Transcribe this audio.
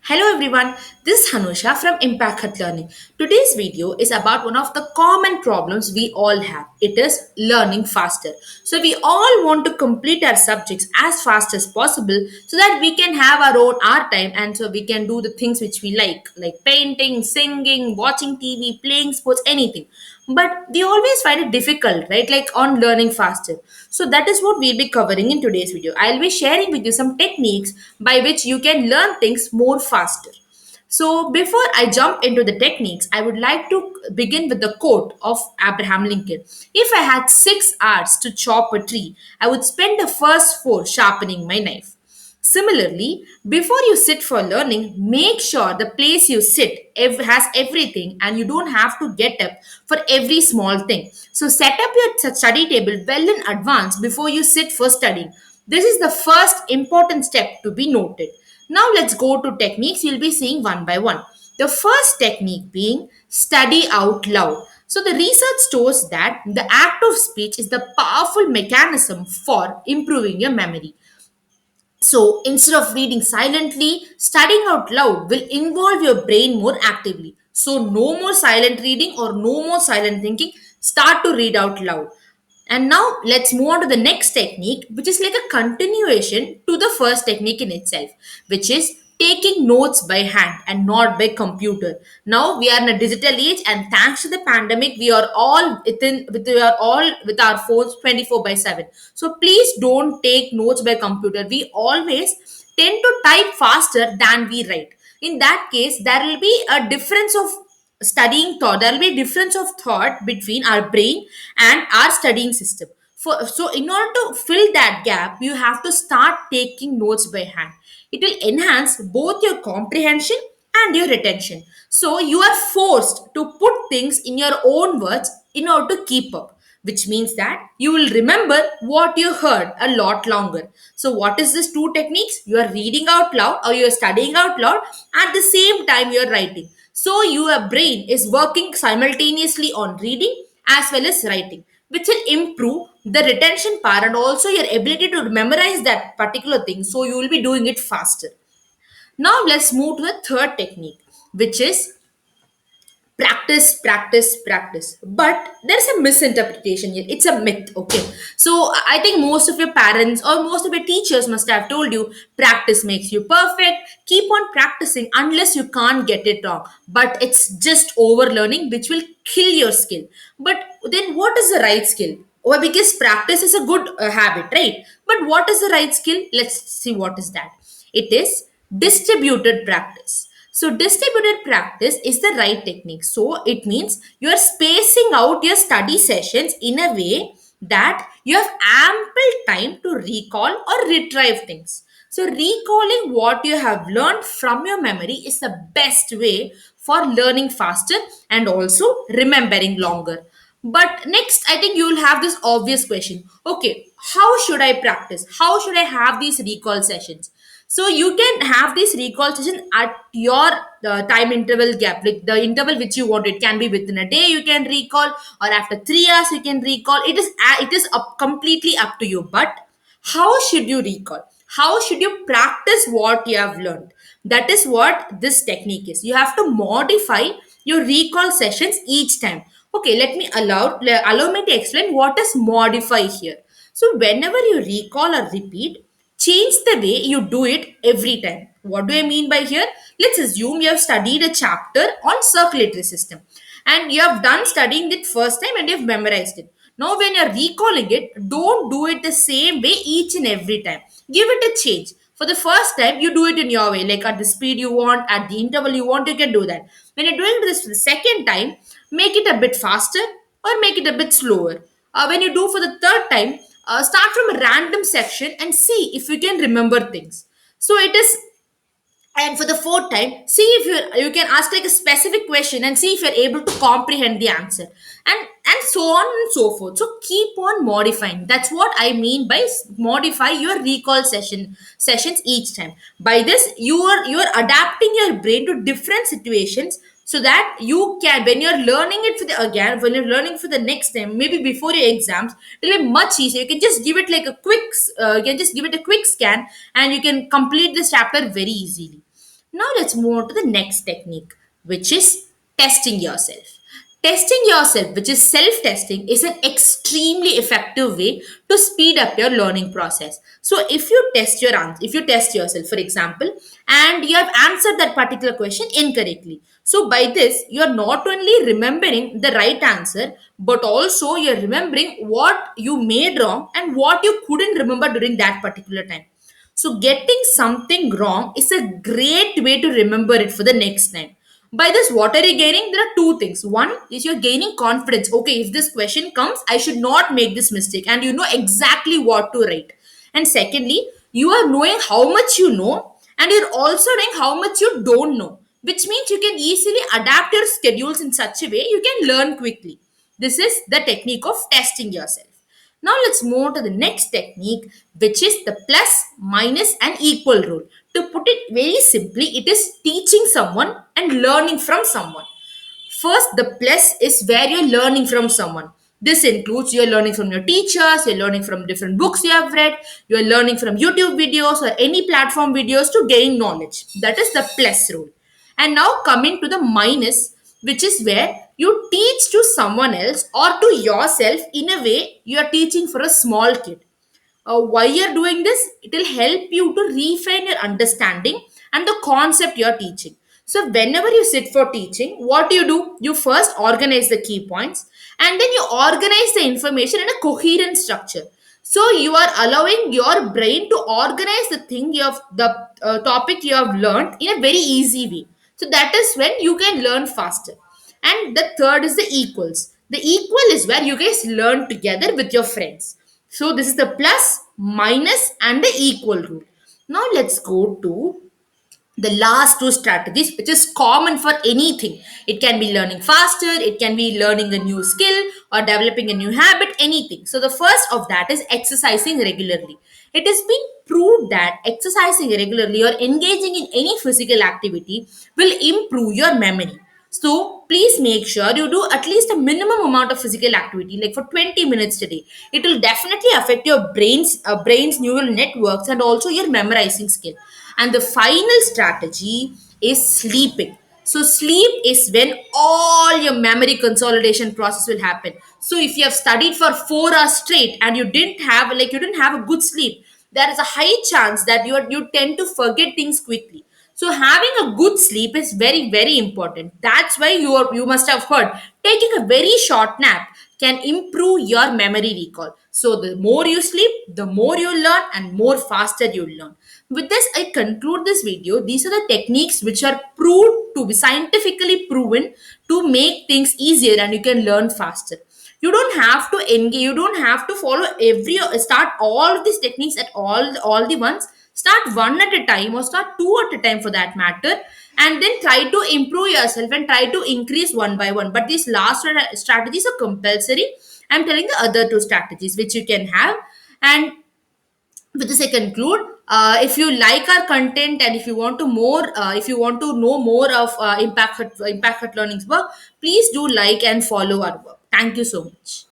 Hello everyone, this is Hanusha from impactHut Learning. Today's video is about one of the common problems we all have. It is learning faster. So we all want to complete our subjects as fast as possible so that we can have our own art time and so we can do the things which we like painting, singing, watching TV, playing sports, anything. But we always find it difficult, right? Like on learning faster. So that is what we'll be covering in today's video. I'll be sharing with you some techniques by which you can learn things more faster. So before I jump into the techniques, I would like to begin with the quote of Abraham Lincoln. If I had 6 hours to chop a tree, I would spend the first four sharpening my knife. Similarly, before you sit for learning, make sure the place you sit has everything and you don't have to get up for every small thing. So, set up your study table well in advance before you sit for studying. This is the first important step to be noted. Now, let's go to techniques you'll be seeing one by one. The first technique being study out loud. So, the research shows that the act of speech is the powerful mechanism for improving your memory. So instead of reading silently, studying out loud will involve your brain more actively. So no more silent reading or no more silent thinking. Start to read out loud. And now let's move on to the next technique, which is like a continuation to the first technique in itself, which is taking notes by hand and not by computer. Now we are in a digital age, and thanks to the pandemic, we are all with our phones 24/7. So please don't take notes by computer. We always tend to type faster than we write. In that case, there will be a difference of studying thought. There will be a difference of thought between our brain and our studying system. So in order to fill that gap, you have to start taking notes by hand. It will enhance both your comprehension and your retention. So you are forced to put things in your own words in order to keep up, which means that you will remember what you heard a lot longer. So what is this two techniques? You are reading out loud or you are studying out loud at the same time you are writing. So your brain is working simultaneously on reading as well as writing, which will improve the retention part and also your ability to memorize that particular thing. So you will be doing it faster. Now let's move to the third technique, which is practice. But there's a misinterpretation here. It's a myth. Okay. So I think most of your parents or most of your teachers must have told you practice makes you perfect. Keep on practicing unless you can't get it wrong. But it's just over learning, which will kill your skill. But then what is the right skill? Well, because practice is a good habit, right? But what is the right skill? Let's see what is that. It is distributed practice. So, distributed practice is the right technique. So, it means you are spacing out your study sessions in a way that you have ample time to recall or retrieve things. So, recalling what you have learned from your memory is the best way for learning faster and also remembering longer. But next, I think you will have this obvious question. Okay, how should I practice? How should I have these recall sessions? So you can have this recall session at your time interval gap, like the interval which you want. It can be within a day you can recall, or after 3 hours you can recall. It is up completely up to you. But how should you recall? How should you practice what you have learned? That is what this technique is. You have to modify your recall sessions each time. Okay, allow me to explain what is modify here. So whenever you recall or repeat, change the way you do it every time. What do I mean by here? Let's assume you have studied a chapter on circulatory system and you have done studying it first time and you've memorized it. Now, when you're recalling it, don't do it the same way each and every time. Give it a change. For the first time, you do it in your way, like at the speed you want, at the interval you want, you can do that. When you're doing this for the second time, make it a bit faster or make it a bit slower. When you do for the third time, start from a random section and see if you can remember things. So it is, and for the fourth time, see if you can ask like a specific question and see if you're able to comprehend the answer, and so on and so forth. So keep on modifying. That's what I mean by modify your recall sessions each time. By this, you are adapting your brain to different situations so that you can, when you're learning it for the again when you're learning for the next time, maybe before your exams, it'll be much easier. You can just give it like a quick you can just give it a quick scan and you can complete this chapter very easily. Now let's move on to the next technique, which is testing yourself. Testing yourself, which is self testing, is an extremely effective way to speed up your learning process. So, if you test yourself, for example, and you have answered that particular question incorrectly, so by this, you are not only remembering the right answer, but also you're remembering what you made wrong and what you couldn't remember during that particular time. So, getting something wrong is a great way to remember it for the next time. By this, what are you gaining? There are two things. One is you're gaining confidence. Okay, if this question comes, I should not make this mistake, and you know exactly what to write. And secondly, you are knowing how much you know, and you're also knowing how much you don't know, which means you can easily adapt your schedules in such a way you can learn quickly. This is the technique of testing yourself. Now let's move on to the next technique, which is the plus, minus, and equal rule. To put it very simply, it is teaching someone and learning from someone. First, the plus is where you're learning from someone. This includes you're learning from your teachers, you're learning from different books you have read, you're learning from YouTube videos or any platform videos to gain knowledge. That is the plus rule. And now coming to the minus, which is where you teach to someone else or to yourself in a way you are teaching for a small kid. Why you're doing this, it will help you to refine your understanding and the concept you're teaching. So whenever you sit for teaching, what do? You first organize the key points, and then you organize the information in a coherent structure. So you are allowing your brain to organize the thing you have, the topic you have learned in a very easy way. So that is when you can learn faster. And the third is the equals. The equal is where you guys learn together with your friends. So this is the plus, minus, and the equal rule. Now let's go to the last two strategies, which is common for anything. It can be learning faster, it can be learning a new skill or developing a new habit, anything. So the first of that is exercising regularly. It has been proved that exercising regularly or engaging in any physical activity will improve your memory. So please make sure you do at least a minimum amount of physical activity, like for 20 minutes a day. It will definitely affect your brain's neural networks and also your memorizing skill. And the final strategy is sleeping. So sleep is when all your memory consolidation process will happen. So if you have studied for 4 hours straight and you didn't have a good sleep, there is a high chance that you tend to forget things quickly. So having a good sleep is very, very important. That's why you must have heard taking a very short nap can improve your memory recall. So the more you sleep, the more you learn and more faster you learn. With this, I conclude this video. These are the techniques which are proved to be scientifically proven to make things easier and you can learn faster. You don't have to engage, you don't have to follow start all of these techniques at all the ones. Start one at a time or start two at a time for that matter, and then try to improve yourself and try to increase one by one. But these last strategies are compulsory. I'm telling the other two strategies which you can have. And with this I conclude. If you like our content and if you want to know more of impact Hut learning's work, please do like and follow our work. Thank you so much.